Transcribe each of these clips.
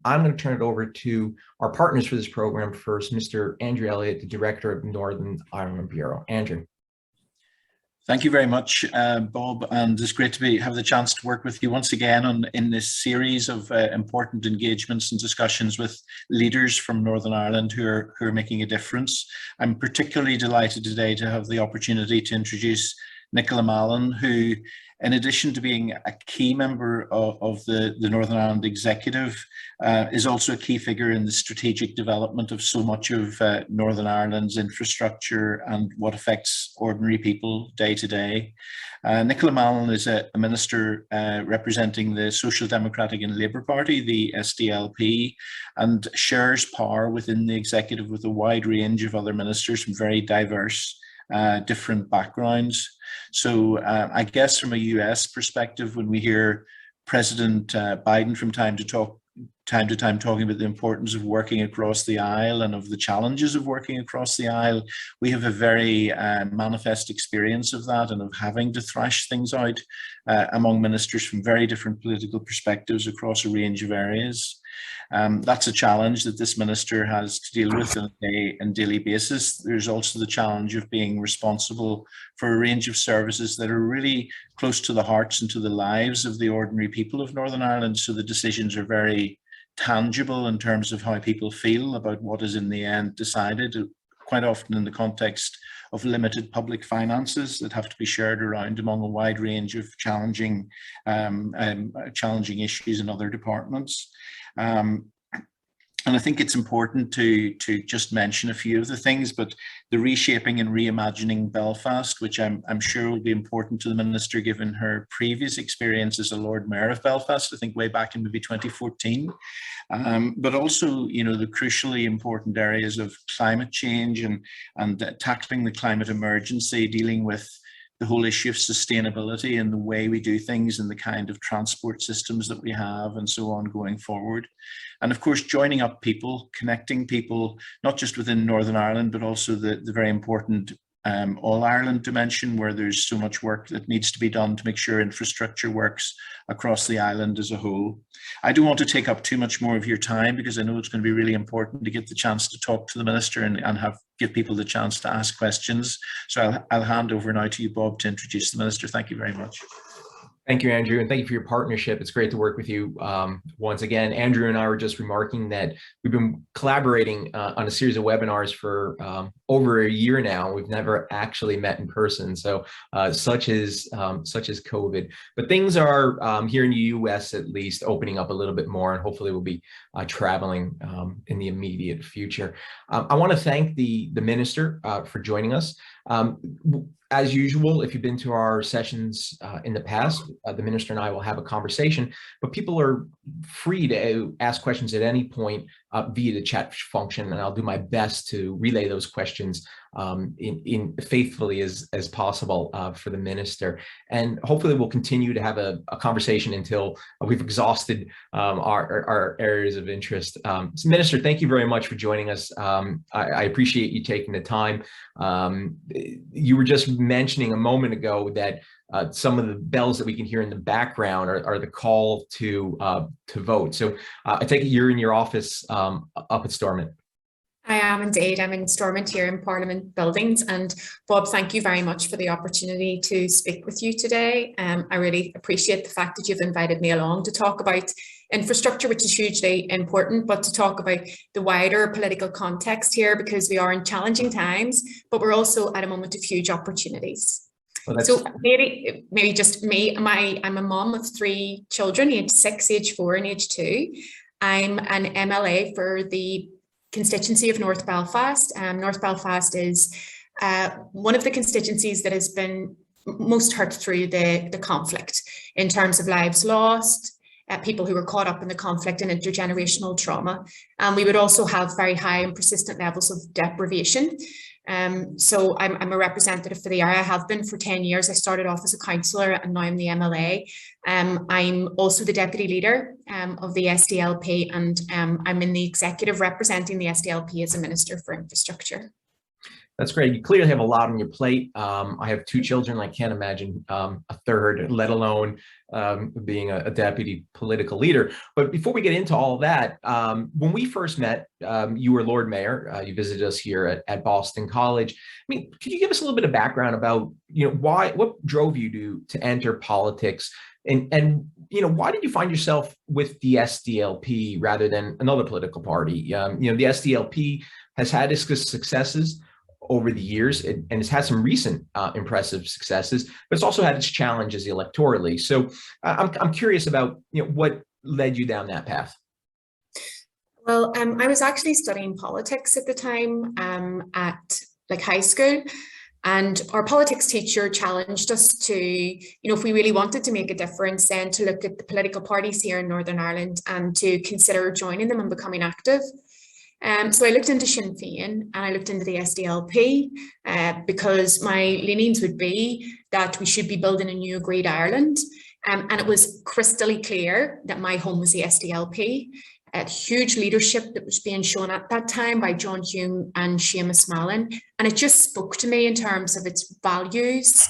I'm going to turn it over to our partners for this program first, Mr. Andrew Elliott, the Director of Northern Ireland Bureau. Andrew. Thank you very much, Bob, and it's great to have the chance to work with you once again in this series of important engagements and discussions with leaders from Northern Ireland who are making a difference. I'm particularly delighted today to have the opportunity to introduce Nichola Mallon, who, in addition to being a key member of the Northern Ireland Executive, is also a key figure in the strategic development of so much of Northern Ireland's infrastructure and what affects ordinary people day to day. Nichola Mallon is a minister representing the Social Democratic and Labour Party, the SDLP, and shares power within the executive with a wide range of other ministers from very diverse different backgrounds. So I guess from a US perspective, when we hear President Biden from time to time talking about the importance of working across the aisle and of the challenges of working across the aisle, we have a very manifest experience of that and of having to thrash things out among ministers from very different political perspectives across a range of areas. That's a challenge that this minister has to deal with on a daily basis. There's also the challenge of being responsible for a range of services that are really close to the hearts and to the lives of the ordinary people of Northern Ireland. So the decisions are very tangible in terms of how people feel about what is in the end decided, quite often in the context of limited public finances that have to be shared around among a wide range of challenging issues in other departments. And I think it's important to just mention a few of the things, but the reshaping and reimagining Belfast, which I'm sure will be important to the minister given her previous experience as a Lord Mayor of Belfast, I think way back in maybe 2014. But also, you know, the crucially important areas of climate change and tackling the climate emergency, dealing with the whole issue of sustainability and the way we do things and the kind of transport systems that we have and so on going forward. And of course, joining up people, connecting people, not just within Northern Ireland, but also the very important all-Ireland dimension where there's so much work that needs to be done to make sure infrastructure works across the island as a whole. I don't want to take up too much more of your time because I know it's going to be really important to get the chance to talk to the minister and give people the chance to ask questions. So I'll hand over now to you, Bob, to introduce the minister. Thank you very much. Thank you, Andrew, and thank you for your partnership. It's great to work with you once again. Andrew and I were just remarking that we've been collaborating on a series of webinars for over a year now. We've never actually met in person, so such is COVID. But things are here in the U.S. at least opening up a little bit more, and hopefully we'll be traveling in the immediate future. I want to thank the minister for joining us. As usual, if you've been to our sessions in the past, the minister and I will have a conversation, but people are free to ask questions at any point via the chat function, and I'll do my best to relay those questions in faithfully as possible for the minister. And hopefully we'll continue to have a conversation until we've exhausted our areas of interest. So Minister, thank you very much for joining us. I appreciate you taking the time. You were just mentioning a moment ago that some of the bells that we can hear in the background are the call to vote. So I take it you're in your office up at Stormont. I am indeed. I'm in Stormont here in Parliament Buildings. And Bob, thank you very much for the opportunity to speak with you today. I really appreciate the fact that you've invited me along to talk about infrastructure, which is hugely important, but to talk about the wider political context here, because we are in challenging times, but we're also at a moment of huge opportunities. Well, so maybe just me, I'm a mom of 3 children, age 6, age 4 and age 2. I'm an MLA for the constituency of North Belfast. North Belfast is one of the constituencies that has been most hurt through the conflict in terms of lives lost, people who were caught up in the conflict and intergenerational trauma. And we would also have very high and persistent levels of deprivation. So I'm a representative for the area. I have been for 10 years. I started off as a councillor and now I'm the MLA. I'm also the deputy leader of the SDLP, and I'm in the executive representing the SDLP as a minister for infrastructure. That's great. You clearly have a lot on your plate. I have two children. I can't imagine a third, let alone being a deputy political leader. But before we get into all of that, when we first met, you were Lord Mayor. You visited us here at Boston College. I mean, could you give us a little bit of background about, what drove you to enter politics? And why did you find yourself with the SDLP rather than another political party? The SDLP has had its successes over the years, and it's had some recent impressive successes, but it's also had its challenges electorally. So I'm curious about what led you down that path. Well, I was actually studying politics at the time at high school, and our politics teacher challenged us to, if we really wanted to make a difference, then to look at the political parties here in Northern Ireland and to consider joining them and becoming active. So I looked into Sinn Féin and I looked into the SDLP because my leanings would be that we should be building a new agreed Ireland. And it was crystally clear that my home was the SDLP. Huge leadership that was being shown at that time by John Hume and Nichola Mallon. And it just spoke to me in terms of its values,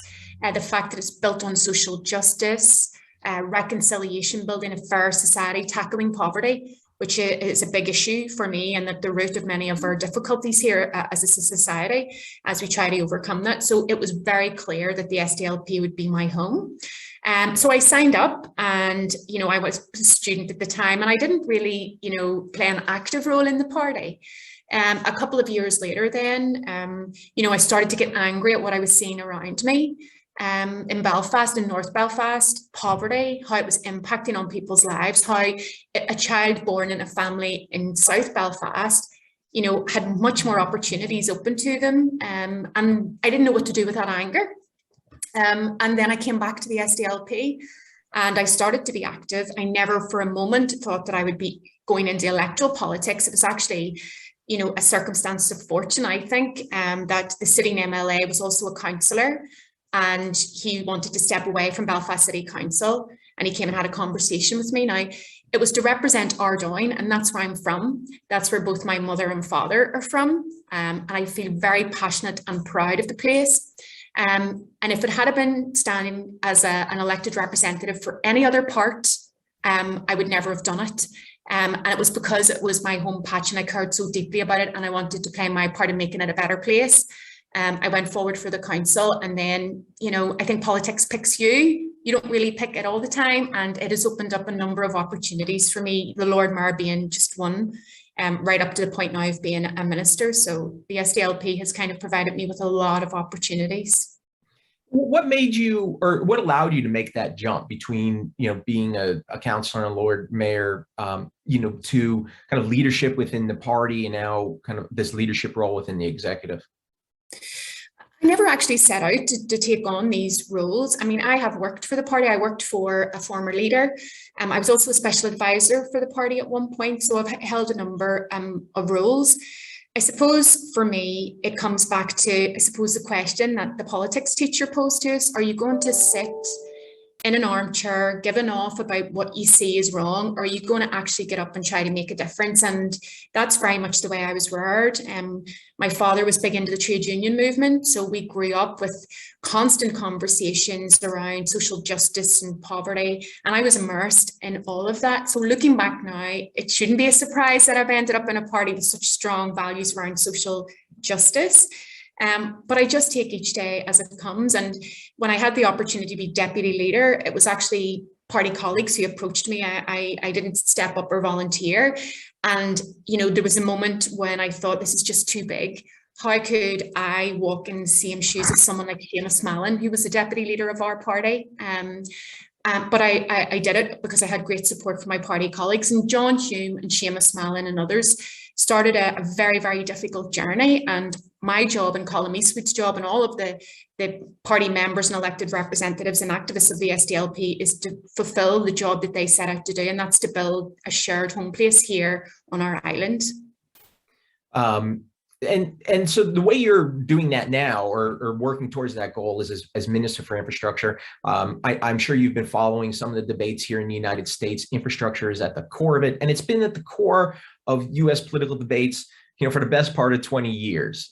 the fact that it's built on social justice, reconciliation, building a fair society, tackling poverty, which is a big issue for me and at the root of many of our difficulties here as a society as we try to overcome that. So it was very clear that the SDLP would be my home. So I signed up and, I was a student at the time and I didn't really, play an active role in the party. A couple of years later then, I started to get angry at what I was seeing around me. In Belfast, in North Belfast, poverty, how it was impacting on people's lives, how a child born in a family in South Belfast, had much more opportunities open to them. And I didn't know what to do with that anger. And then I came back to the SDLP and I started to be active. I never for a moment thought that I would be going into electoral politics. It was actually, a circumstance of fortune, I think, that the sitting MLA was also a councillor. And he wanted to step away from Belfast City Council and he came and had a conversation with me. Now, it was to represent Ardoyne and that's where I'm from. That's where both my mother and father are from. And I feel very passionate and proud of the place. And if it had been standing as an elected representative for any other part, I would never have done it. And it was because it was my home patch and I cared so deeply about it and I wanted to play my part in making it a better place. I went forward for the council and then, I think politics picks you. You don't really pick it all the time. And it has opened up a number of opportunities for me, the Lord Mayor being just one, right up to the point now of being a minister. So the SDLP has kind of provided me with a lot of opportunities. What made you, or what allowed you to make that jump between, being a councillor and Lord Mayor, to kind of leadership within the party and now kind of this leadership role within the executive? I never actually set out to take on these roles. I mean, I have worked for the party. I worked for a former leader. I was also a special advisor for the party at one point. So I've held a number of roles. I suppose for me, it comes back to, the question that the politics teacher posed to us. Are you going to sit in an armchair, giving off about what you see is wrong, or are you going to actually get up and try to make a difference? And that's very much the way I was reared. My father was big into the trade union movement, so we grew up with constant conversations around social justice and poverty, and I was immersed in all of that. So looking back now, it shouldn't be a surprise that I've ended up in a party with such strong values around social justice. But I just take each day as it comes. And when I had the opportunity to be deputy leader, it was actually party colleagues who approached me. I didn't step up or volunteer. And, there was a moment when I thought this is just too big. How could I walk in the same shoes as someone like Nichola Mallon, who was the deputy leader of our party? But I did it because I had great support from my party colleagues, and John Hume and Seamus Mallon and others started a very, very difficult journey. And my job and Colm Eastwood's job and all of the party members and elected representatives and activists of the SDLP is to fulfill the job that they set out to do, and that's to build a shared home place here on our island. And so the way you're doing that now, or working towards that goal, is as Minister for Infrastructure. I'm sure you've been following some of the debates here in the United States. Infrastructure is at the core of it, and it's been at the core of U.S. political debates, for the best part of 20 years.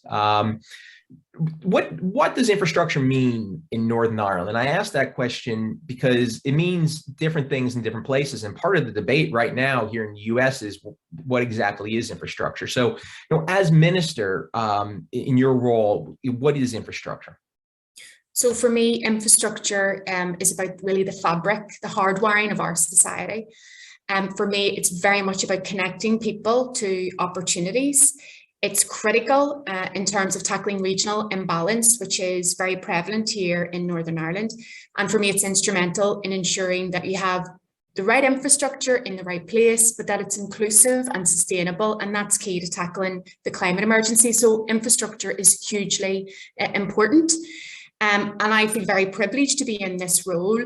what does infrastructure mean in Northern Ireland? I asked that question because it means different things in different places. And part of the debate right now here in the US is what exactly is infrastructure? So, as minister, in your role, what is infrastructure? So for me, infrastructure is about really the fabric, the hardwiring of our society. For me, it's very much about connecting people to opportunities. It's critical in terms of tackling regional imbalance, which is very prevalent here in Northern Ireland. And for me, it's instrumental in ensuring that you have the right infrastructure in the right place, but that it's inclusive and sustainable. And that's key to tackling the climate emergency. So infrastructure is hugely important. And I feel very privileged to be in this role,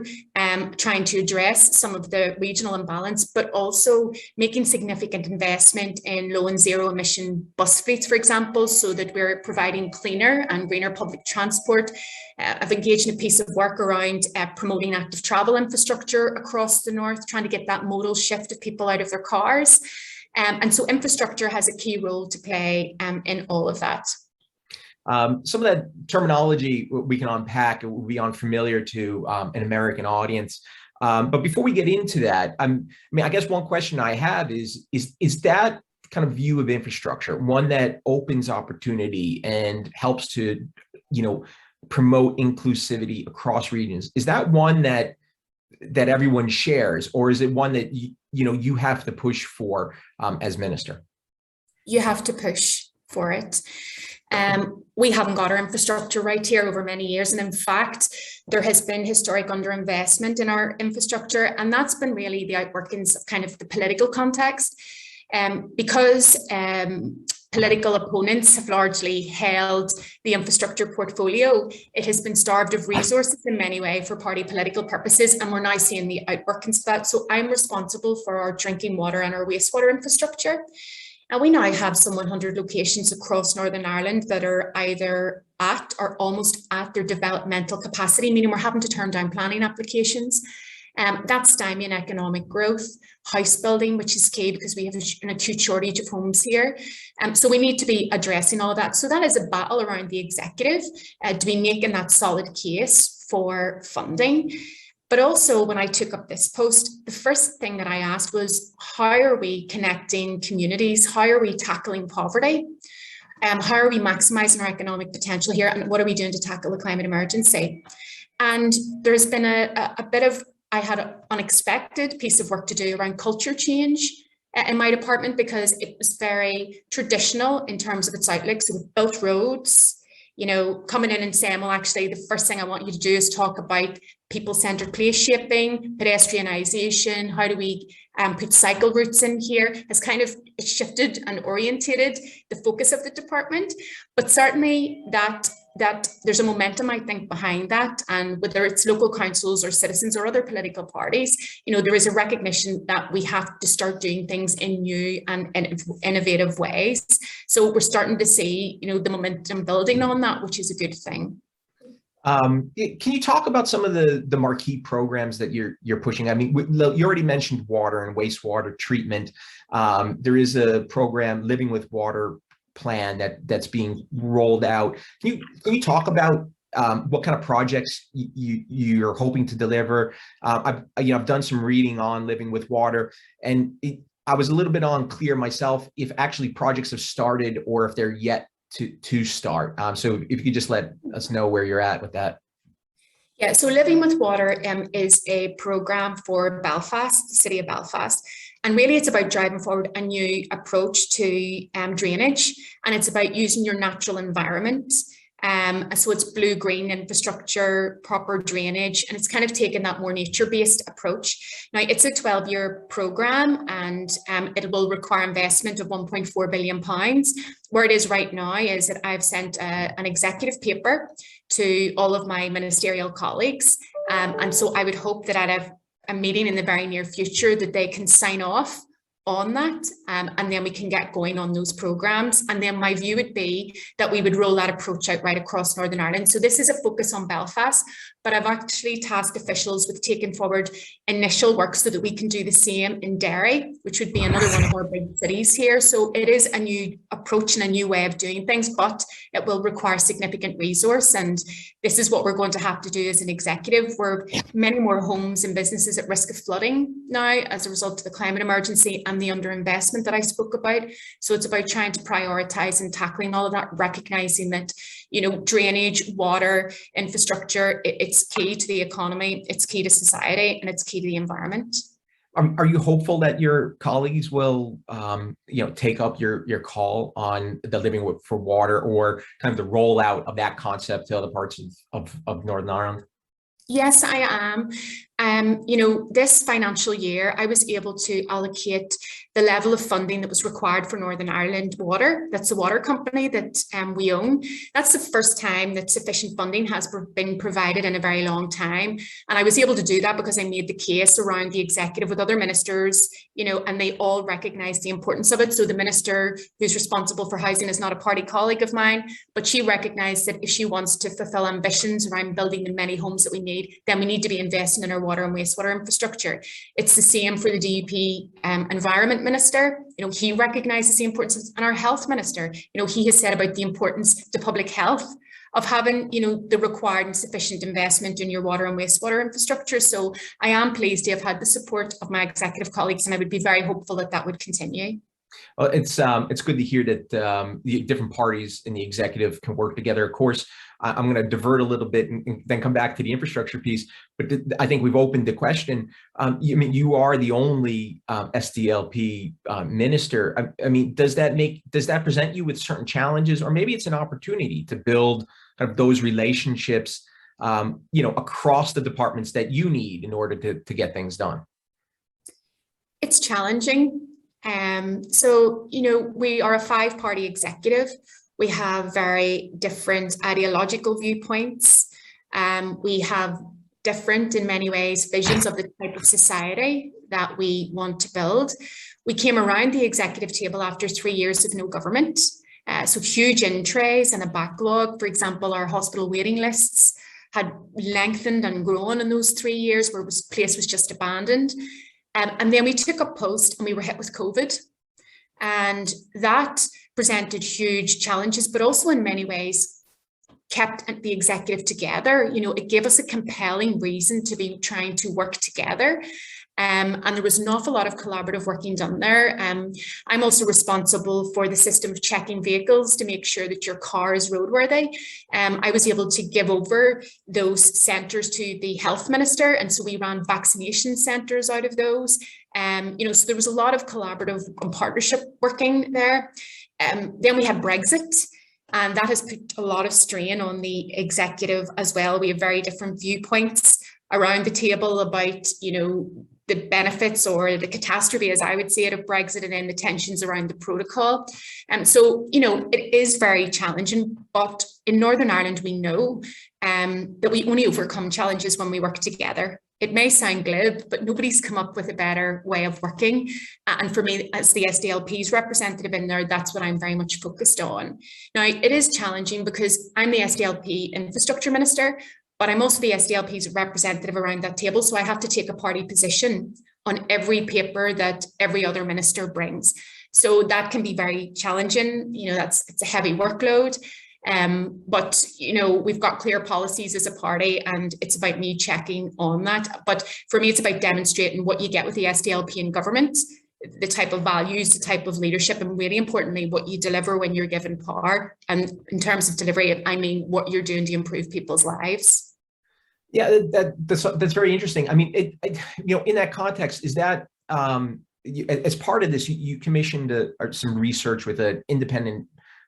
trying to address some of the regional imbalance, but also making significant investment in low and zero emission bus fleets, for example, so that we're providing cleaner and greener public transport. I've engaged in a piece of work around promoting active travel infrastructure across the north, trying to get that modal shift of people out of their cars. And so infrastructure has a key role to play in all of that. Some of that terminology we can unpack, it will be unfamiliar to an American audience. But before we get into that, I guess one question I have is that kind of view of infrastructure one that opens opportunity and helps to, promote inclusivity across regions? Is that one that everyone shares, or is it one that you have to push for as minister? You have to push for it. We haven't got our infrastructure right here over many years. And in fact, there has been historic underinvestment in our infrastructure. And that's been really the outworkings of kind of the political context. Because political opponents have largely held the infrastructure portfolio, it has been starved of resources in many ways for party political purposes. And we're now seeing the outworkings of that. So I'm responsible for our drinking water and our wastewater infrastructure. And we now have some 100 locations across Northern Ireland that are either at or almost at their developmental capacity, meaning we're having to turn down planning applications. That's stymieing economic growth, house building, which is key because we have an acute shortage of homes here. So we need to be addressing all of that. So that is a battle around the executive to be making that solid case for funding. But also when I took up this post, the first thing that I asked was, how are we connecting communities? How are we tackling poverty? How are we maximizing our economic potential here? And what are we doing to tackle the climate emergency? And there's been a bit of, I had an unexpected piece of work to do around culture change in my department, because it was very traditional in terms of its outlook. So we've built roads, coming in and saying, well, actually, the first thing I want you to do is talk about people-centered place shaping, pedestrianisation, how do we put cycle routes in here, has kind of shifted and orientated the focus of the department. But certainly that there's a momentum, I think, behind that. And whether it's local councils or citizens or other political parties, there is a recognition that we have to start doing things in new and innovative ways. So we're starting to see, the momentum building on that, which is a good thing. Can you talk about some of the marquee programs that you're pushing? I mean, you already mentioned water and wastewater treatment. There is a program, Living with Water plan, that's being rolled out. Can you talk about what kind of projects you're hoping to deliver? I've done some reading on Living with Water, and I was a little bit unclear myself if actually projects have started or if they're yet to start. So if you could just let us know where you're at with that. Yeah, so Living with Water is a program for Belfast, the city of Belfast. And really it's about driving forward a new approach to drainage, and it's about using your natural environment. So it's blue-green infrastructure, proper drainage, and it's kind of taken that more nature-based approach. Now, it's a 12-year programme, and it will require investment of £1.4 billion. Where it is right now is that I've sent an executive paper to all of my ministerial colleagues. And so I would hope that I'd have a meeting in the very near future that they can sign off on that, and then we can get going on those programs. And then my view would be that we would roll that approach out right across Northern Ireland. So this is a focus on Belfast, but I've actually tasked officials with taking forward initial work so that we can do the same in Derry, which would be another one of our big cities here. So it is a new approach and a new way of doing things, but it will require significant resource. And this is what we're going to have to do as an executive. We're many more homes and businesses at risk of flooding now as a result of the climate emergency and the underinvestment that I spoke about. So it's about trying to prioritise and tackling all of that, recognising that, you know, drainage, water, infrastructure, it's key to the economy, it's key to society, and it's key to the environment. Are you hopeful that your colleagues will, you know, take up your call on the Living for Water, or kind of the rollout of that concept to other parts of Northern Ireland? Yes, I am. You know, this financial year, I was able to allocate the level of funding that was required for Northern Ireland Water. That's the water company that we own. That's the first time that sufficient funding has been provided in a very long time. And I was able to do that because I made the case around the executive with other ministers, you know, and they all recognise the importance of it. So the minister who's responsible for housing is not a party colleague of mine, but she recognised that if she wants to fulfil ambitions around building the many homes that we need, then we need to be investing in our water and wastewater infrastructure. It's the same for the DUP environment minister. You know, he recognises the importance, and our health minister, you know, he has said about the importance to public health of having, you know, the required and sufficient investment in your water and wastewater infrastructure. So I am pleased to have had the support of my executive colleagues, and I would be very hopeful that that would continue. Well, it's good to hear that the different parties in the executive can work together. Of course, I'm going to divert a little bit and then come back to the infrastructure piece. But I think we've opened the question. You are the only SDLP minister. I mean, does that present you with certain challenges, or maybe it's an opportunity to build kind of those relationships, you know, across the departments that you need in order to get things done? It's challenging. So, you know, we are a 5-party executive. We have very different ideological viewpoints. We have different, in many ways, visions of the type of society that we want to build. We came around the executive table after 3 years of no government. So huge in-trays and a backlog. For example, our hospital waiting lists had lengthened and grown in those 3 years where the place was just abandoned. And then we took up post and we were hit with COVID. And that presented huge challenges, but also in many ways kept the executive together. You know, it gave us a compelling reason to be trying to work together. And there was an awful lot of collaborative working done there. I'm also responsible for the system of checking vehicles to make sure that your car is roadworthy. I was able to give over those centres to the health minister, and so we ran vaccination centres out of those. You know, so there was a lot of collaborative and partnership working there. Then we had Brexit. And that has put a lot of strain on the executive as well. We have very different viewpoints around the table about, you know, the benefits or the catastrophe, as I would say it, of Brexit, and then the tensions around the protocol. So, you know, it is very challenging, but in Northern Ireland, we know that we only overcome challenges when we work together. It may sound glib, but nobody's come up with a better way of working. And for me, as the SDLP's representative in there, that's what I'm very much focused on. Now, it is challenging because I'm the SDLP infrastructure minister, but I'm also the SDLP's representative around that table. So I have to take a party position on every paper that every other minister brings. So that can be very challenging. You know, it's a heavy workload. But, you know, we've got clear policies as a party, and it's about me checking on that. But for me, it's about demonstrating what you get with the SDLP in government, the type of values, the type of leadership, and really importantly, what you deliver when you're given power. And in terms of delivery, I mean, what you're doing to improve people's lives. Yeah, that's very interesting. I mean, you know, in that context, is that as part of this, you commissioned some research with an independent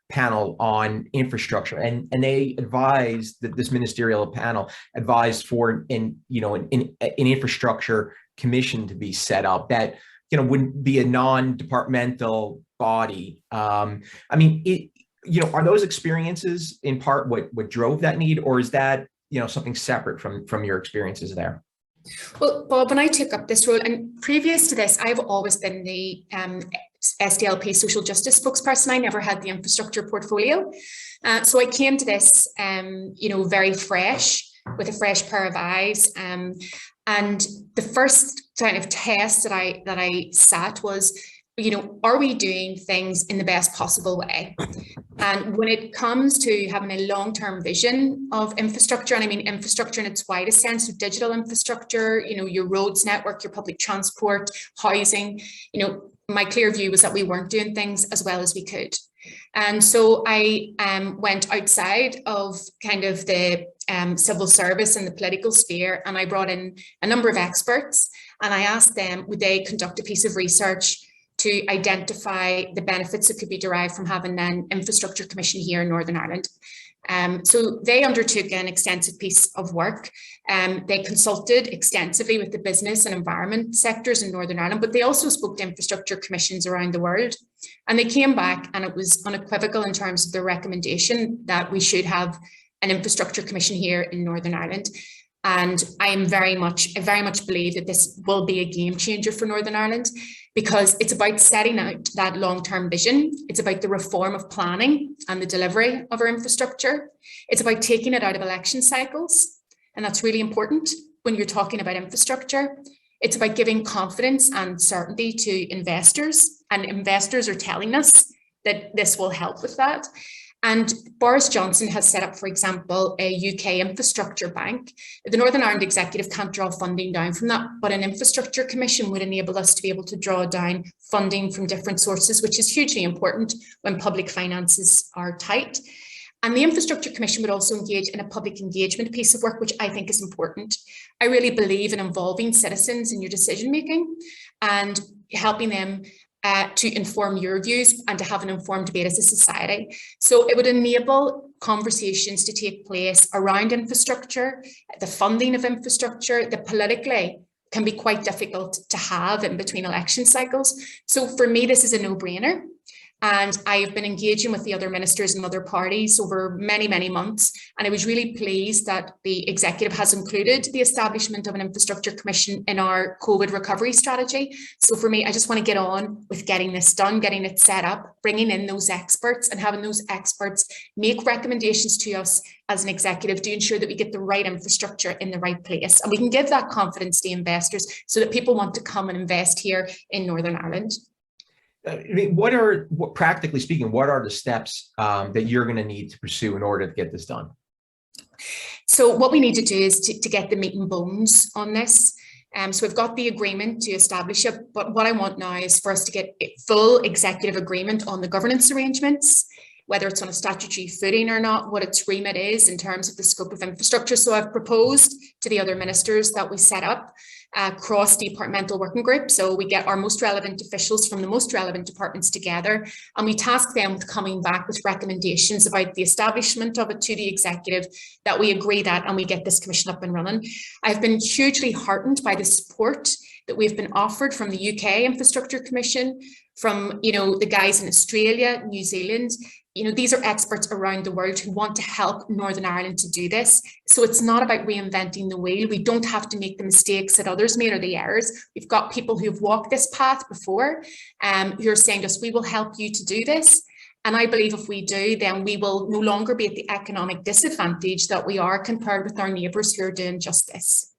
panel on infrastructure, and they advised that this ministerial panel advised for an infrastructure commission to be set up that, you know, wouldn't be a non-departmental body. I mean, you know, are those experiences in part what drove that need, or is that, you know, something separate from your experiences there? Well, Bob, when I took up this role, and previous to this, I've always been the SDLP social justice spokesperson. I never had the infrastructure portfolio. So I came to this, very fresh, with a fresh pair of eyes. And the first kind of test that I sat was, are we doing things in the best possible way? And when it comes to having a long-term vision of infrastructure, and I mean infrastructure in its widest sense, of digital infrastructure, your roads network, your public transport, housing, my clear view was that we weren't doing things as well as we could. And so I went outside of kind of the civil service and the political sphere, and I brought in a number of experts, and I asked them, would they conduct a piece of research to identify the benefits that could be derived from having an infrastructure commission here in Northern Ireland. So they undertook an extensive piece of work. They consulted extensively with the business and environment sectors in Northern Ireland, but they also spoke to infrastructure commissions around the world. And they came back, and it was unequivocal in terms of their recommendation that we should have an infrastructure commission here in Northern Ireland. And I very much believe that this will be a game changer for Northern Ireland, because it's about setting out that long-term vision. It's about the reform of planning and the delivery of our infrastructure. It's about taking it out of election cycles. And that's really important when you're talking about infrastructure. It's about giving confidence and certainty to investors, and investors are telling us that this will help with that. And Boris Johnson has set up, for example, a UK infrastructure bank. The Northern Ireland Executive can't draw funding down from that, but an infrastructure commission would enable us to be able to draw down funding from different sources, which is hugely important when public finances are tight. And the Infrastructure Commission would also engage in a public engagement piece of work, which I think is important. I really believe in involving citizens in your decision making and helping them to inform your views and to have an informed debate as a society. So it would enable conversations to take place around infrastructure, the funding of infrastructure, that politically can be quite difficult to have in between election cycles. So for me, this is a no-brainer. And I've been engaging with the other ministers and other parties over many, many months. And I was really pleased that the executive has included the establishment of an infrastructure commission in our COVID recovery strategy. So for me, I just want to get on with getting this done, getting it set up, bringing in those experts and having those experts make recommendations to us as an executive to ensure that we get the right infrastructure in the right place. And we can give that confidence to investors so that people want to come and invest here in Northern Ireland. I mean, practically speaking, what are the steps that you're going to need to pursue in order to get this done? So what we need to do is to get the meat and bones on this. So we've got the agreement to establish it, but what I want now is for us to get full executive agreement on the governance arrangements, whether it's on a statutory footing or not, what its remit is in terms of the scope of infrastructure. So I've proposed to the other ministers that we set up a cross-departmental working group. So we get our most relevant officials from the most relevant departments together, and we task them with coming back with recommendations about the establishment of it to the executive, that we agree that, and we get this commission up and running. I've been hugely heartened by the support that we've been offered from the UK Infrastructure Commission, from the guys in Australia, New Zealand. These are experts around the world who want to help Northern Ireland to do this. So it's not about reinventing the wheel. We don't have to make the mistakes that others made or the errors. We've got people who've walked this path before, who are saying to us, we will help you to do this. And I believe if we do, then we will no longer be at the economic disadvantage that we are compared with our neighbours who are doing just this.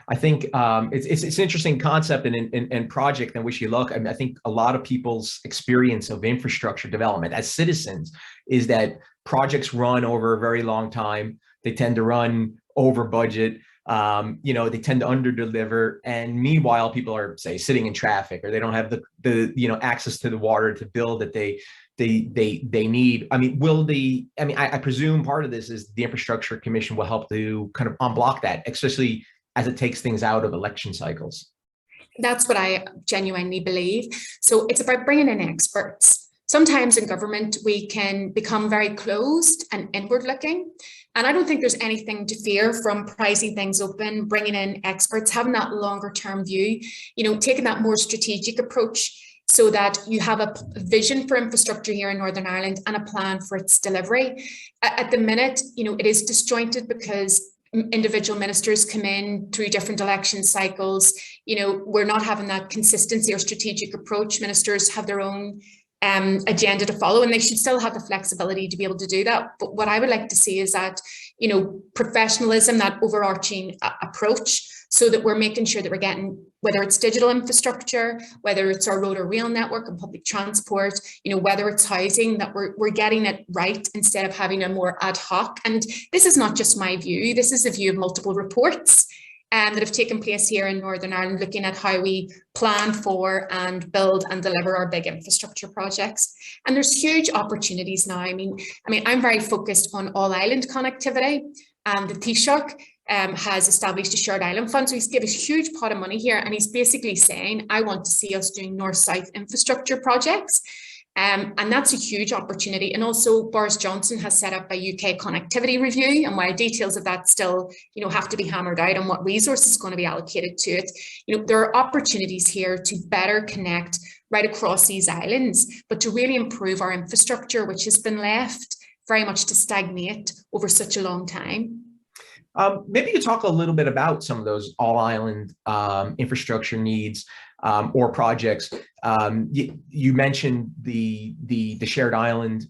I think it's an interesting concept and project in which you look. I mean, I think a lot of people's experience of infrastructure development as citizens is that projects run over a very long time. They tend to run over budget. They tend to underdeliver, and meanwhile, people are, say, sitting in traffic, or they don't have the access to the water to build that they need. I mean, I presume part of this is the Infrastructure Commission will help to kind of unblock that, especially as it takes things out of election cycles. That's what I genuinely believe. So it's about bringing in experts. Sometimes in government, we can become very closed and inward looking. And I don't think there's anything to fear from prizing things open, bringing in experts, having that longer term view, taking that more strategic approach so that you have a vision for infrastructure here in Northern Ireland and a plan for its delivery. At the minute, it is disjointed because individual ministers come in through different election cycles. You know, we're not having that consistency or strategic approach. Ministers have their own agenda to follow, and they should still have the flexibility to be able to do that. But what I would like to see is that, you know, professionalism, that overarching approach, so that we're making sure that we're getting, whether it's digital infrastructure, whether it's our road or rail network and public transport, you know, whether it's housing, that we're getting it right instead of having a more ad hoc. And this is not just my view, this is the view of multiple reports that have taken place here in Northern Ireland, looking at how we plan for and build and deliver our big infrastructure projects. And there's huge opportunities now. I mean, I'm very focused on all island connectivity, and the Taoiseach has established a shared island fund. So he's given a huge pot of money here, and he's basically saying, I want to see us doing north-south infrastructure projects. And that's a huge opportunity. And also Boris Johnson has set up a UK connectivity review, and while details of that still, you know, have to be hammered out on what resources is going to be allocated to it, you know, there are opportunities here to better connect right across these islands, but to really improve our infrastructure, which has been left very much to stagnate over such a long time. Maybe you talk a little bit about some of those all-island infrastructure needs or projects. You mentioned the Shared Island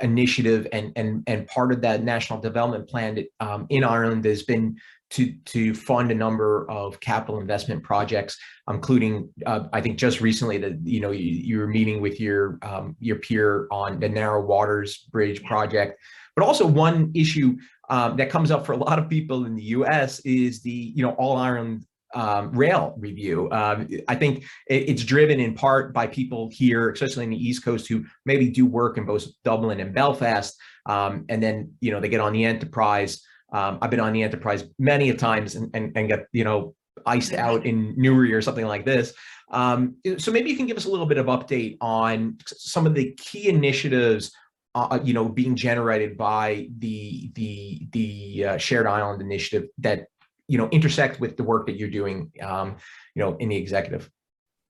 initiative, and part of that national development plan in Ireland has been to fund a number of capital investment projects, including I think just recently that you were meeting with your peer on the Narrow Waters Bridge project. But also one issue that comes up for a lot of people in the U.S. is the All Ireland rail review. I think it's driven in part by people here, especially in the East Coast, who maybe do work in both Dublin and Belfast, and then they get on the Enterprise. I've been on the Enterprise many a times and get iced out in Newry or something like this. So maybe you can give us a little bit of update on some of the key initiatives being generated by the Shared Island initiative that intersect with the work that you're doing in the executive.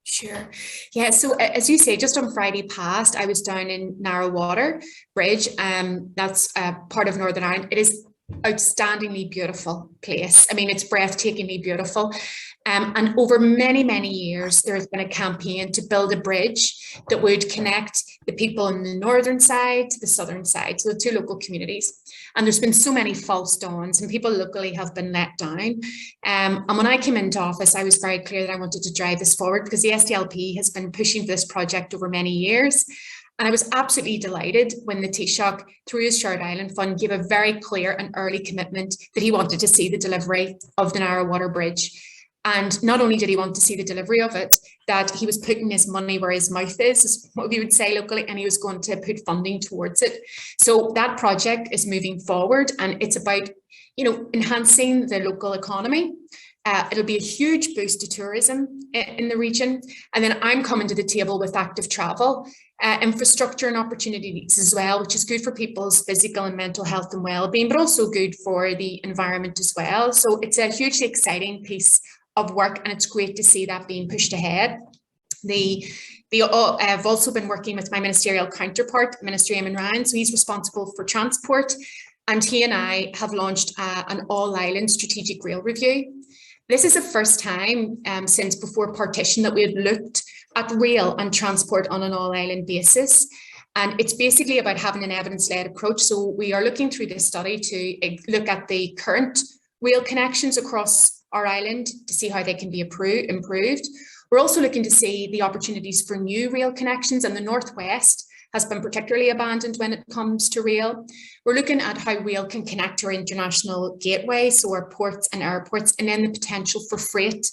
Sure. Yeah. So as you say, just on Friday past, I was down in Narrow Water Bridge. That's part of Northern Ireland. It is outstandingly beautiful place. I mean, it's breathtakingly beautiful. And over many, many years, there has been a campaign to build a bridge that would connect the people on the northern side to the southern side, so the two local communities. And there's been so many false dawns, and people locally have been let down. And when I came into office, I was very clear that I wanted to drive this forward because the SDLP has been pushing for this project over many years. And I was absolutely delighted when the Taoiseach, through his Shared Island Fund, gave a very clear and early commitment that he wanted to see the delivery of the Narrow Water Bridge. And not only did he want to see the delivery of it, that he was putting his money where his mouth is what we would say locally, and he was going to put funding towards it. So that project is moving forward, and it's about, enhancing the local economy. It'll be a huge boost to tourism in the region. And then I'm coming to the table with active travel, infrastructure and opportunities as well, which is good for people's physical and mental health and well-being, but also good for the environment as well. So it's a hugely exciting piece of work, and it's great to see that being pushed ahead. I've also been working with my ministerial counterpart, Minister Eamon Ryan, so he's responsible for transport, and he and I have launched an all-island strategic rail review. This is the first time since before partition that we had looked at rail and transport on an all-island basis. And it's basically about having an evidence-led approach. So we are looking through this study to look at the current rail connections across our island to see how they can be improved. We're also looking to see the opportunities for new rail connections, and the Northwest has been particularly abandoned when it comes to rail. We're looking at how rail can connect to our international gateway, so our ports and airports, and then the potential for freight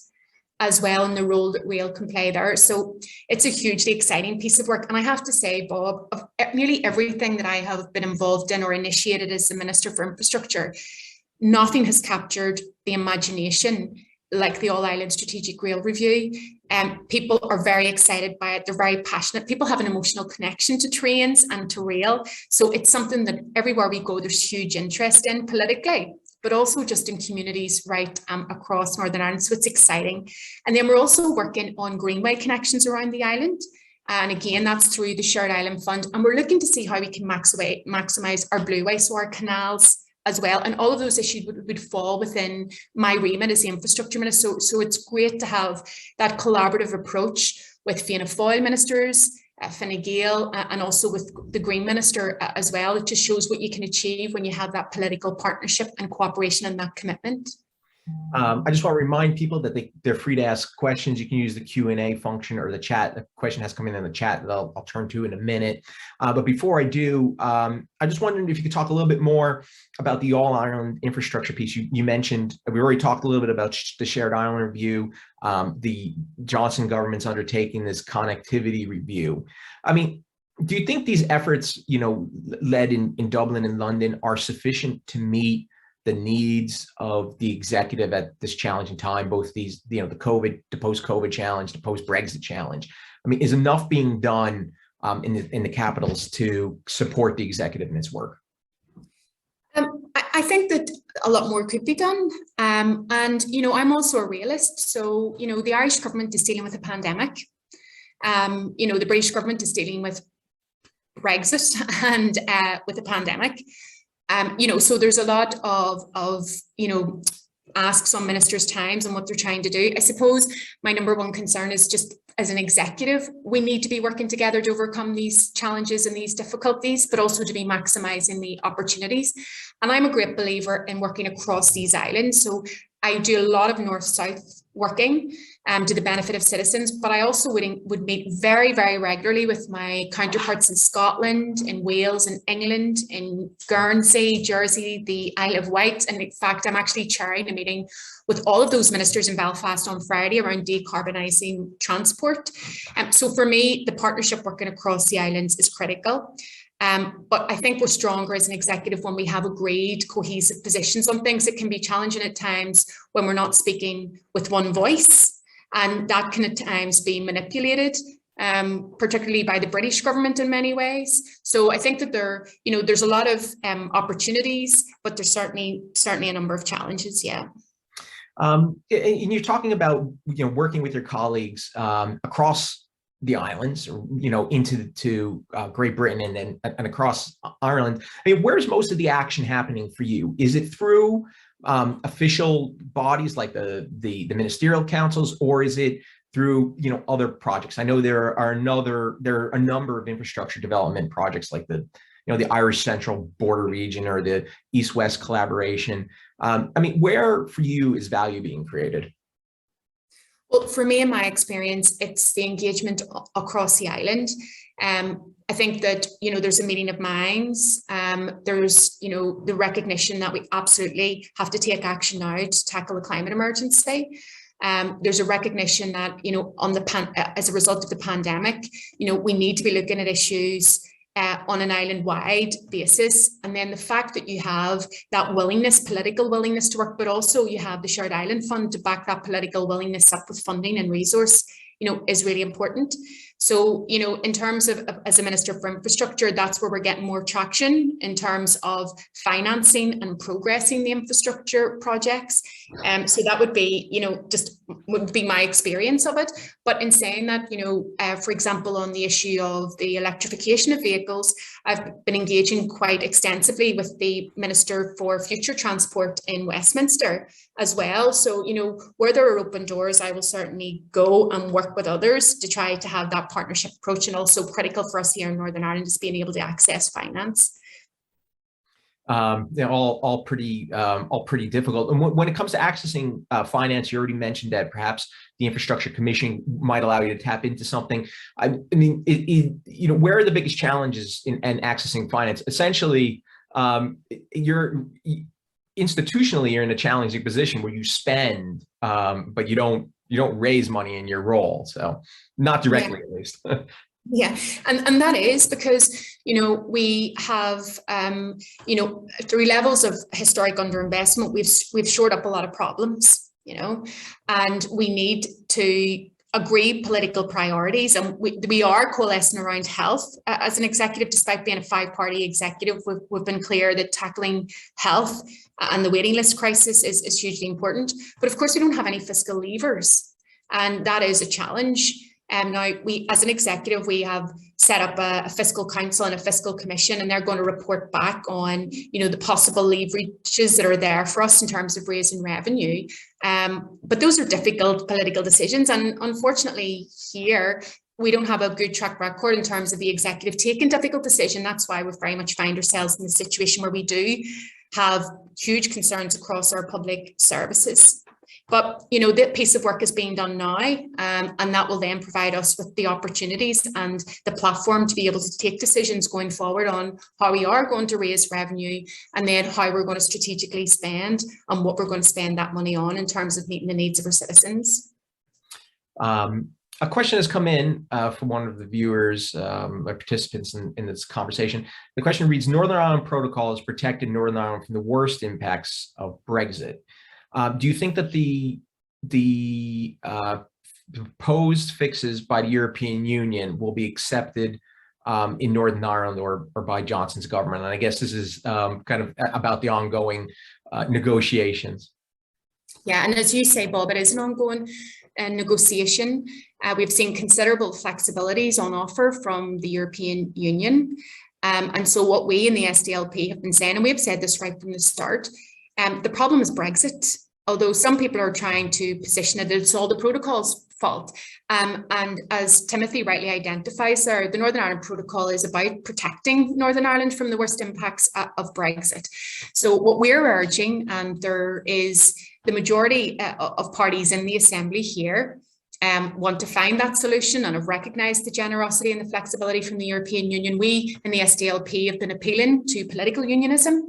as well, and the role that rail can play there. So it's a hugely exciting piece of work. And I have to say, Bob, of nearly everything that I have been involved in or initiated as the Minister for Infrastructure, nothing has captured the imagination like the All-Ireland Strategic Rail Review. People are very excited by it. They're very passionate. People have an emotional connection to trains and to rail. So it's something that everywhere we go, there's huge interest in politically, but also just in communities right across Northern Ireland. So it's exciting. And then we're also working on greenway connections around the island. And again, that's through the Shared Island Fund. And we're looking to see how we can maximize our blueway, so our canals as well. And all of those issues would fall within my remit as the infrastructure minister. So it's great to have that collaborative approach with Fianna Fáil ministers, Fine Gael, and also with the Green Minister as well. It just shows what you can achieve when you have that political partnership and cooperation and that commitment. I just want to remind people that they're free to ask questions. You can use the Q&A function or the chat. The question has come in the chat that I'll turn to in a minute. But before I do, I just wondered if you could talk a little bit more about the All Ireland infrastructure piece. You mentioned, we already talked a little bit about the Shared Island Review, the Johnson government's undertaking this connectivity review. I mean, do you think these efforts, led in Dublin and London are sufficient to meet the needs of the executive at this challenging time, both these, the COVID, the post-COVID challenge, the post-Brexit challenge? I mean, is enough being done in the capitals to support the executive in its work? I think that a lot more could be done. And, I'm also a realist. So, the Irish government is dealing with a pandemic. The British government is dealing with Brexit and with a pandemic. So there's a lot of asks on ministers' times and what they're trying to do. I suppose my number one concern is just as an executive, we need to be working together to overcome these challenges and these difficulties, but also to be maximising the opportunities. And I'm a great believer in working across these islands. So I do a lot of north-south working to the benefit of citizens, but I also would meet very, very regularly with my counterparts in Scotland, in Wales, in England, in Guernsey, Jersey, the Isle of Wight. And in fact, I'm actually chairing a meeting with all of those ministers in Belfast on Friday around decarbonising transport. So for me, the partnership working across the islands is critical. But I think we're stronger as an executive when we have agreed cohesive positions on things. It can be challenging at times when we're not speaking with one voice, and that can at times be manipulated, particularly by the British government in many ways. So I think that there's a lot of opportunities, but there's certainly a number of challenges. Yeah. And you're talking about working with your colleagues across the islands, into Great Britain and across Ireland. I mean, where's most of the action happening for you? Is it through official bodies like the ministerial councils, or is it through other projects? I know there are a number of infrastructure development projects like the Irish Central Border Region or the East-West collaboration. I mean, where for you is value being created? Well, for me, in my experience, it's the engagement across the island. I think that, there's a meeting of minds. There's, the recognition that we absolutely have to take action now to tackle the climate emergency. There's a recognition that, as a result of the pandemic, we need to be looking at issues on an island-wide basis. And then the fact that you have that willingness, political willingness to work, but also you have the Shared Island Fund to back that political willingness up with funding and resource, is really important. So, in terms of, as a Minister for Infrastructure, that's where we're getting more traction in terms of financing and progressing the infrastructure projects. So that would be, would be my experience of it. But in saying that, for example, on the issue of the electrification of vehicles, I've been engaging quite extensively with the Minister for Future Transport in Westminster as well. So, where there are open doors, I will certainly go and work with others to try to have that partnership approach, and also critical for us here in Northern Ireland is being able to access finance. All pretty difficult. And when it comes to accessing finance, you already mentioned that perhaps the Infrastructure Commission might allow you to tap into something. I mean, where are the biggest challenges in accessing finance? Essentially, institutionally, you're in a challenging position where you spend, but you don't raise money in your role. So not directly, at least. Yeah, and that is because, we have, through levels of historic underinvestment, we've shored up a lot of problems, and we need to agree political priorities. And we are coalescing around health as an executive. Despite being a 5-party executive, we've been clear that tackling health and the waiting list crisis is hugely important. But of course, we don't have any fiscal levers, and that is a challenge. Now, we, as an executive, we have set up a fiscal council and a fiscal commission, and they're going to report back on, the possible leverages that are there for us in terms of raising revenue. But those are difficult political decisions, and unfortunately here, we don't have a good track record in terms of the executive taking difficult decisions. That's why we very much find ourselves in the situation where we do have huge concerns across our public services. But, that piece of work is being done now, and that will then provide us with the opportunities and the platform to be able to take decisions going forward on how we are going to raise revenue, and then how we're going to strategically spend and what we're going to spend that money on in terms of meeting the needs of our citizens. A question has come in from one of the viewers, participants in this conversation. The question reads, Northern Ireland Protocol has protected Northern Ireland from the worst impacts of Brexit. Do you think that the proposed fixes by the European Union will be accepted in Northern Ireland or by Johnson's government? And I guess this is kind of about the ongoing negotiations. Yeah, and as you say, Bob, it is an ongoing negotiation. We've seen considerable flexibilities on offer from the European Union. And so what we in the SDLP have been saying, and we've said this right from the start, the problem is Brexit, although some people are trying to position it as all the protocol's fault. And as Timothy rightly identifies there, the Northern Ireland Protocol is about protecting Northern Ireland from the worst impacts of Brexit. So what we're urging, and there is the majority of parties in the Assembly here, want to find that solution and have recognised the generosity and the flexibility from the European Union. We in the SDLP have been appealing to political unionism,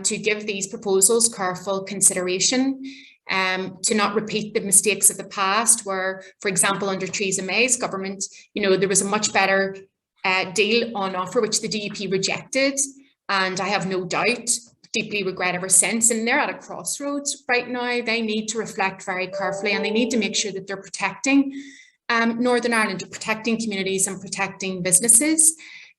to give these proposals careful consideration, to not repeat the mistakes of the past where, for example, under Theresa May's government, there was a much better deal on offer, which the DUP rejected. And I have no doubt, deeply regret ever since. And they're at a crossroads right now. They need to reflect very carefully, and they need to make sure that they're protecting Northern Ireland, protecting communities and protecting businesses.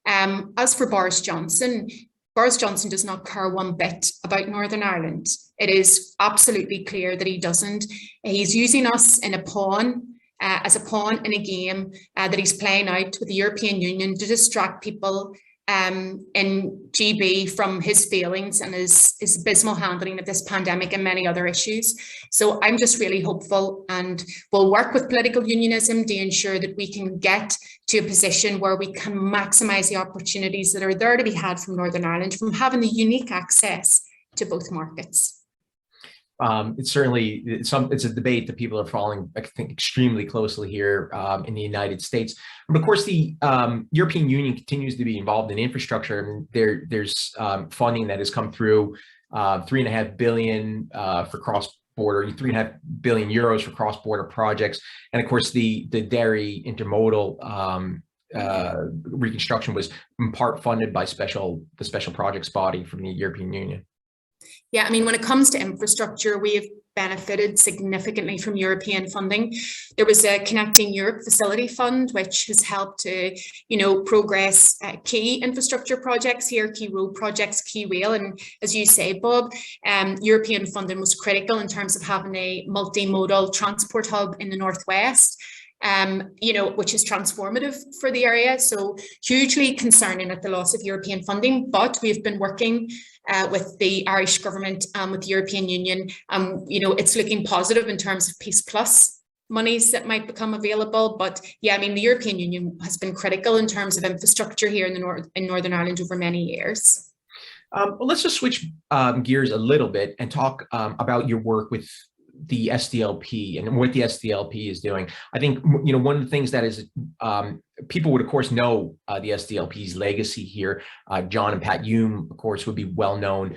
As for Boris Johnson does not care one bit about Northern Ireland. It is absolutely clear that he doesn't. He's using us in a pawn, as a pawn in a game that he's playing out with the European Union to distract people in GB from his failings and his abysmal handling of this pandemic and many other issues. So I'm just really hopeful, and we'll work with political unionism to ensure that we can get to a position where we can maximise the opportunities that are there to be had from Northern Ireland, from having the unique access to both markets. It's certainly it's a debate that people are following, I think, extremely closely here in the United States. But of course, the European Union continues to be involved in infrastructure. I mean, there's funding that has come through, 3.5 billion for cross-border, 3.5 billion euros for cross-border projects, and of course, the dairy intermodal reconstruction was in part funded by the special projects body from the European Union. Yeah, I mean, when it comes to infrastructure, we have benefited significantly from European funding. There was a Connecting Europe Facility Fund, which has helped to, progress key infrastructure projects here, key road projects, key rail. And as you say, Bob, European funding was critical in terms of having a multimodal transport hub in the Northwest. Which is transformative for the area. So hugely concerning at the loss of European funding, but we've been working with the Irish government and with the European Union. It's looking positive in terms of Peace Plus monies that might become available. But yeah, I mean, the European Union has been critical in terms of infrastructure here in Northern Ireland over many years. Well, let's just switch gears a little bit and talk about your work with the SDLP and what the SDLP is doing. I think, one of the things that is, people would, of course, know the SDLP's legacy here. John and Pat Hume, of course, would be well known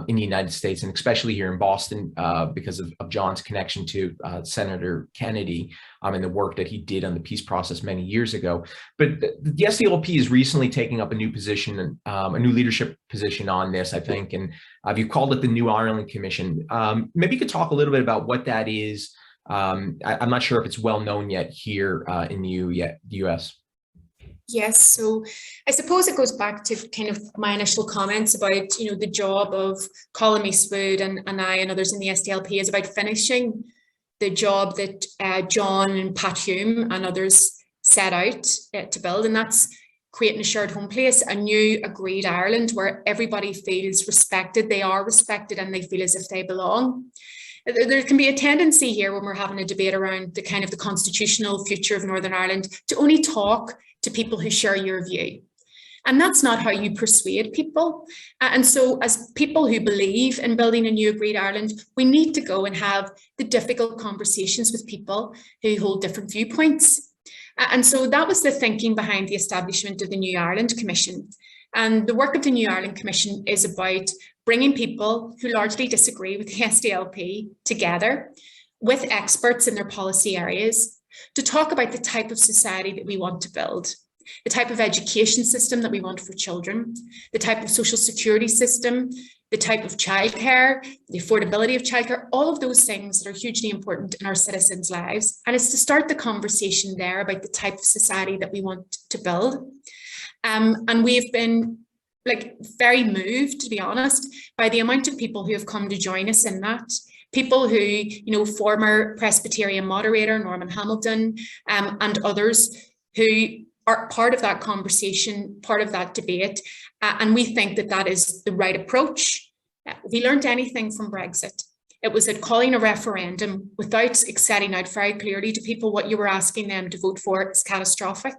in the United States, and especially here in Boston because of John's connection to Senator Kennedy and the work that he did on the peace process many years ago. But the SDLP is recently taking up a new position, a new leadership position on this, I think, and you called it the New Ireland Commission. Maybe you could talk a little bit about what that is. I'm not sure if it's well known yet here in the US. Yes, so I suppose it goes back to kind of my initial comments about, the job of Colm Eastwood and I and others in the SDLP is about finishing the job that John and Pat Hume and others set out to build, and that's creating a shared home place, a new agreed Ireland where everybody feels respected, they are respected, and they feel as if they belong. There can be a tendency here when we're having a debate around the kind of the constitutional future of Northern Ireland to only talk to people who share your view. And that's not how you persuade people. And so as people who believe in building a new agreed Ireland, we need to go and have the difficult conversations with people who hold different viewpoints. And so that was the thinking behind the establishment of the New Ireland Commission. And the work of the New Ireland Commission is about bringing people who largely disagree with the SDLP together with experts in their policy areas to talk about the type of society that we want to build, the type of education system that we want for children, the type of social security system, the type of childcare, the affordability of childcare, all of those things that are hugely important in our citizens' lives. And it's to start the conversation there about the type of society that we want to build. And we've been very moved, to be honest, by the amount of people who have come to join us in that. People who, former Presbyterian moderator Norman Hamilton and others who are part of that conversation, part of that debate. And we think that that is the right approach. If we learned anything from Brexit, it was that calling a referendum without setting out very clearly to people what you were asking them to vote for is catastrophic.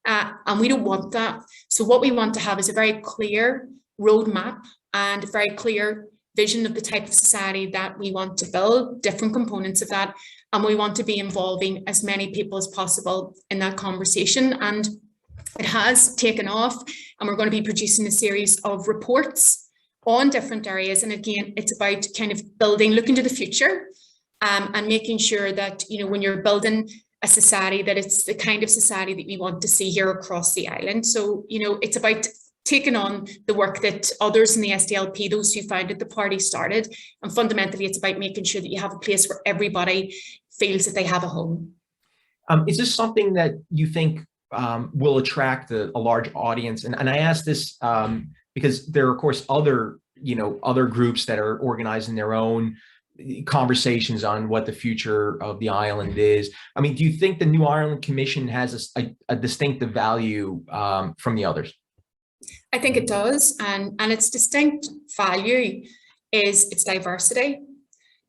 And we don't want that. So what we want to have is a very clear roadmap and a very clear vision of the type of society that we want to build, different components of that. And we want to be involving as many people as possible in that conversation. And it has taken off, and we're going to be producing a series of reports on different areas. And again, it's about kind of looking to the future and making sure that, when you're building a society, that it's the kind of society that we want to see here across the island. So, it's about taking on the work that others in the SDLP, those who founded the party, started. And fundamentally, it's about making sure that you have a place where everybody feels that they have a home. Is this something that you think will attract a large audience? And I ask this because there are, of course, other groups that are organizing their own conversations on what the future of the island is. I mean, do you think the New Ireland Commission has a distinctive value from the others? I think it does, and its distinct value is its diversity,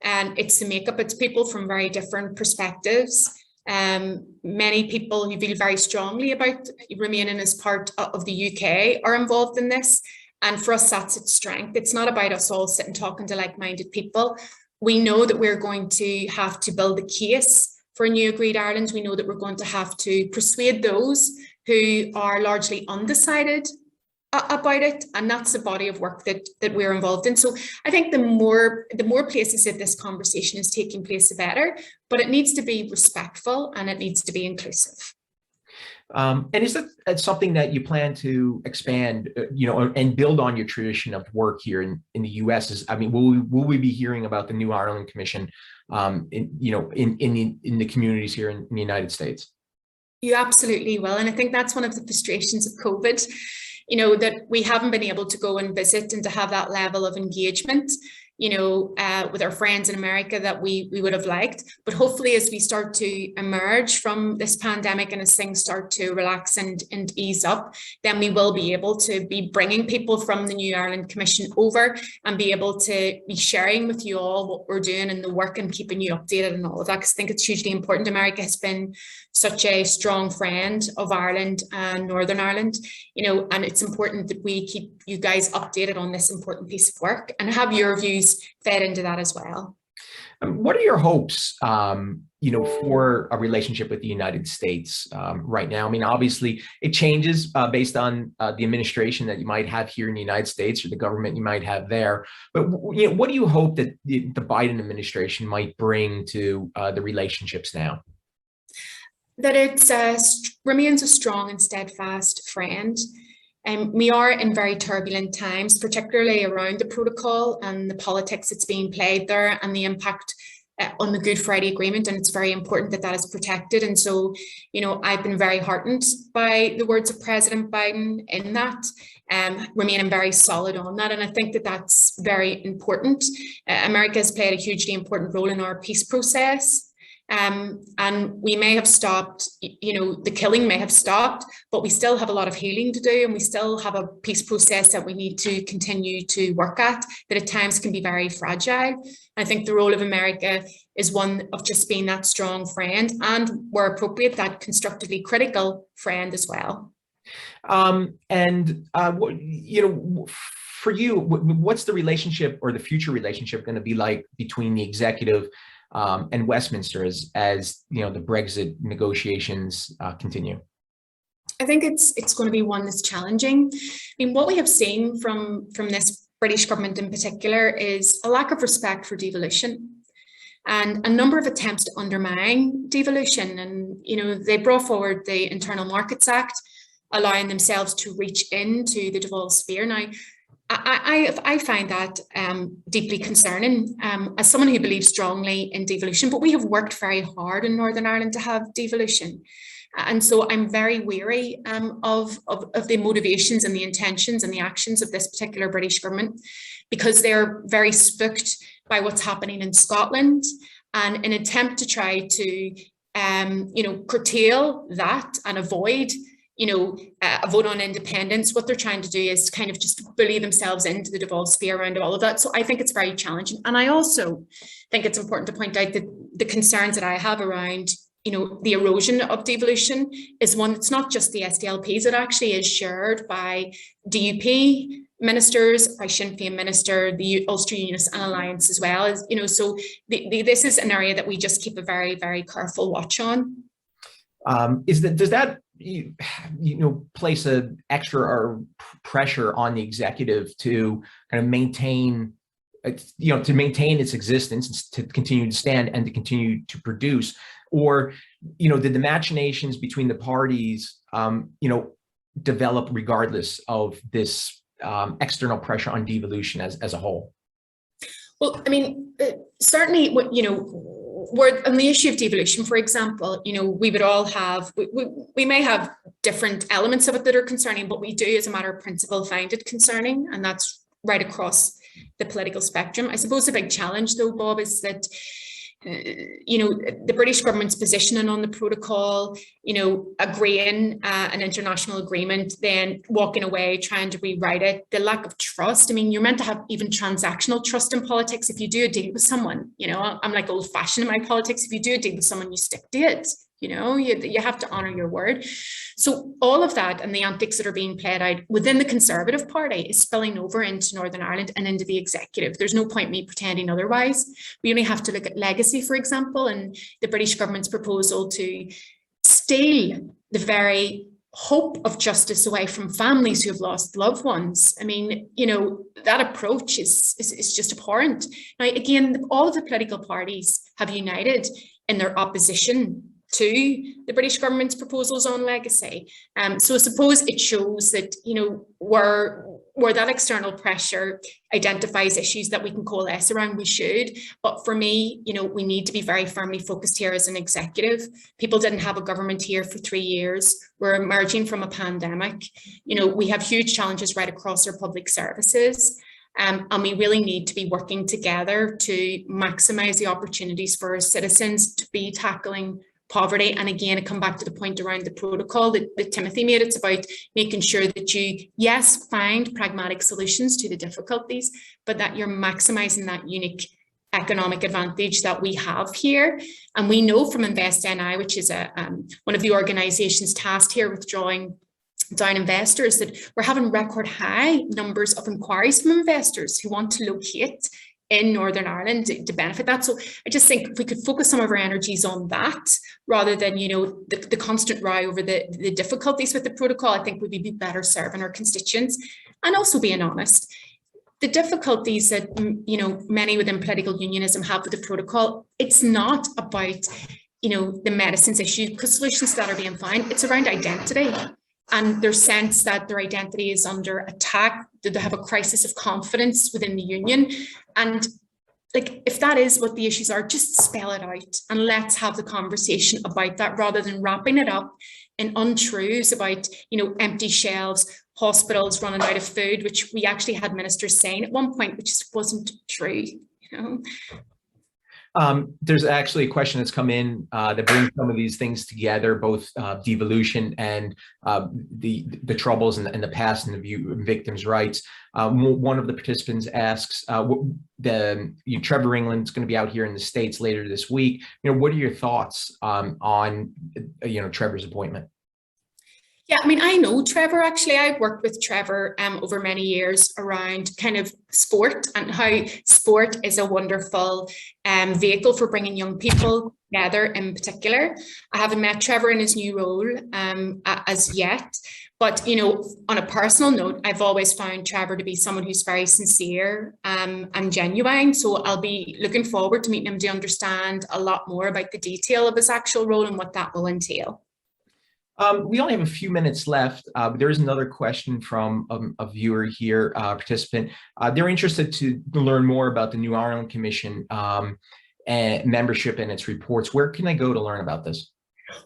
and it's the makeup. It's people from very different perspectives. Many people who feel very strongly about remaining as part of the UK are involved in this, and for us, that's its strength. It's not about us all sitting talking to like-minded people. We know that we're going to have to build a case for a new agreed Ireland. We know that we're going to have to persuade those who are largely undecided about it, and that's the body of work that we're involved in. So I think the more places that this conversation is taking place, the better, but it needs to be respectful and it needs to be inclusive. And is that something that you plan to expand, and build on your tradition of work here in the U.S.? Will we be hearing about the New Ireland Commission, in the communities here in the United States? You absolutely will, and I think that's one of the frustrations of COVID. That we haven't been able to go and visit and to have that level of engagement, with our friends in America that we would have liked. But hopefully, as we start to emerge from this pandemic and as things start to relax and ease up, then we will be able to be bringing people from the New Ireland Commission over and be able to be sharing with you all what we're doing in the work and keeping you updated and all of that, because I think it's hugely important. America has been such a strong friend of Ireland and Northern Ireland, and it's important that we keep you guys updated on this important piece of work and have your views fed into that as well. What are your hopes, for a relationship with the United States right now? I mean, obviously it changes based on the administration that you might have here in the United States or the government you might have there. But what do you hope that the Biden administration might bring to the relationships now? That it remains a strong and steadfast friend. We are in very turbulent times, particularly around the protocol and the politics that's being played there and the impact on the Good Friday Agreement, and it's very important that that is protected. And so, I've been very heartened by the words of President Biden in that, remaining very solid on that. And I think that that's very important. America has played a hugely important role in our peace process And we may have stopped, the killing may have stopped, but we still have a lot of healing to do, and we still have a peace process that we need to continue to work at, that at times can be very fragile. I think the role of America is one of just being that strong friend, and where appropriate, that constructively critical friend as well. For you, what's the relationship or the future relationship going to be like between the executive and Westminster as the Brexit negotiations continue? I think it's going to be one that's challenging. I mean, what we have seen from this British government in particular is a lack of respect for devolution, and a number of attempts to undermine devolution. And they brought forward the Internal Markets Act, allowing themselves to reach into the devolved sphere. Now, I find that deeply concerning as someone who believes strongly in devolution, but we have worked very hard in Northern Ireland to have devolution. And so I'm very wary of the motivations and the intentions and the actions of this particular British government, because they're very spooked by what's happening in Scotland, and in an attempt to try to curtail that and avoid a vote on independence. What they're trying to do is kind of just bully themselves into the devolved sphere around all of that. So I think it's very challenging. And I also think it's important to point out that the concerns that I have around, the erosion of devolution is one that's not just the SDLPs, it actually is shared by DUP ministers, by Sinn Féin minister, the Ulster Unionists and Alliance as well. So this is an area that we just keep a very, very careful watch on. Does that place an extra or pressure on the executive to kind of maintain its existence, to continue to stand and to continue to produce? Or did the machinations between the parties develop regardless of this external pressure on devolution as a whole? Well, I mean, certainly we're on the issue of devolution, for example, we would all have, we may have different elements of it that are concerning, but we do, as a matter of principle, find it concerning, and that's right across the political spectrum. I suppose the big challenge, though, Bob, is that the British government's positioning on the protocol, agreeing an international agreement, then walking away, trying to rewrite it, the lack of trust. I mean, you're meant to have even transactional trust in politics. If you do a deal with someone, I'm like old fashioned in my politics. If you do a deal with someone, you stick to it. You have to honor your word. So all of that and the antics that are being played out within the Conservative Party is spilling over into Northern Ireland and into the executive. There's no point me pretending otherwise. We only have to look at legacy, for example, and the British government's proposal to steal the very hope of justice away from families who have lost loved ones. I mean, that approach is just abhorrent. Now, again, all of the political parties have united in their opposition to the British government's proposals on legacy. So I suppose it shows that, where that external pressure identifies issues that we can coalesce around, we should. But for me, we need to be very firmly focused here as an executive. People didn't have a government here for 3 years. We're emerging from a pandemic. We have huge challenges right across our public services. And we really need to be working together to maximise the opportunities for our citizens to be tackling poverty. And again, I come back to the point around the protocol that Timothy made. It's about making sure that you, yes, find pragmatic solutions to the difficulties, but that you're maximising that unique economic advantage that we have here. And we know from Invest NI, which is one of the organisations tasked here with drawing down investors, that we're having record high numbers of inquiries from investors who want to locate in Northern Ireland to benefit that. So I just think if we could focus some of our energies on that rather than, the constant row over the difficulties with the protocol, I think we'd be better serving our constituents. And also being honest, the difficulties that, many within political unionism have with the protocol, it's not about, the medicines issue, because solutions that are being found, it's around identity and their sense that their identity is under attack, that they have a crisis of confidence within the union. And if that is what the issues are, just spell it out and let's have the conversation about that rather than wrapping it up in untruths about, empty shelves, hospitals running out of food, which we actually had ministers saying at one point, which just wasn't true, There's actually a question that's come in that brings some of these things together, both devolution and the troubles and the past and the view of victims' rights. One of the participants asks, Trevor England's going to be out here in the States later this week. What are your thoughts on Trevor's appointment? Yeah, I mean, I know Trevor, actually. I've worked with Trevor over many years around kind of sport and how sport is a wonderful vehicle for bringing young people together in particular. I haven't met Trevor in his new role as yet, but, on a personal note, I've always found Trevor to be someone who's very sincere and genuine. So I'll be looking forward to meeting him to understand a lot more about the detail of his actual role and what that will entail. We only have a few minutes left. There is another question from a viewer here, participant. They're interested to learn more about the New Ireland Commission and membership and its reports. Where can I go to learn about this?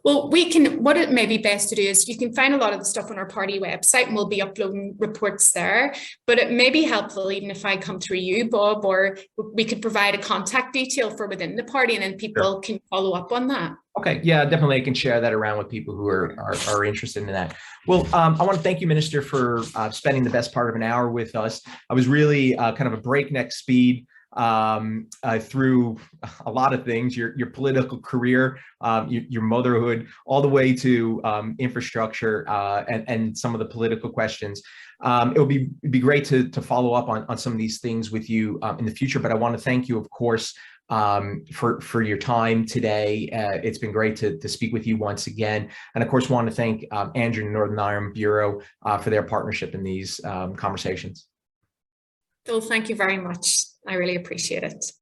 Well, what it may be best to do is you can find a lot of the stuff on our party website and we'll be uploading reports there, but it may be helpful even if I come through you, Bob, or we could provide a contact detail for within the party and then people can follow up on that. Okay, yeah, definitely I can share that around with people who are interested in that. Well, I want to thank you, Minister, for spending the best part of an hour with us. I was really kind of a breakneck speed through a lot of things, your political career, your motherhood, all the way to infrastructure and some of the political questions. It would be great to follow up on some of these things with you in the future, but I want to thank you, of course, for your time today. It's been great to speak with you once again. And of course, want to thank Andrew and Northern Ireland Bureau for their partnership in these conversations. Well, thank you very much. I really appreciate it.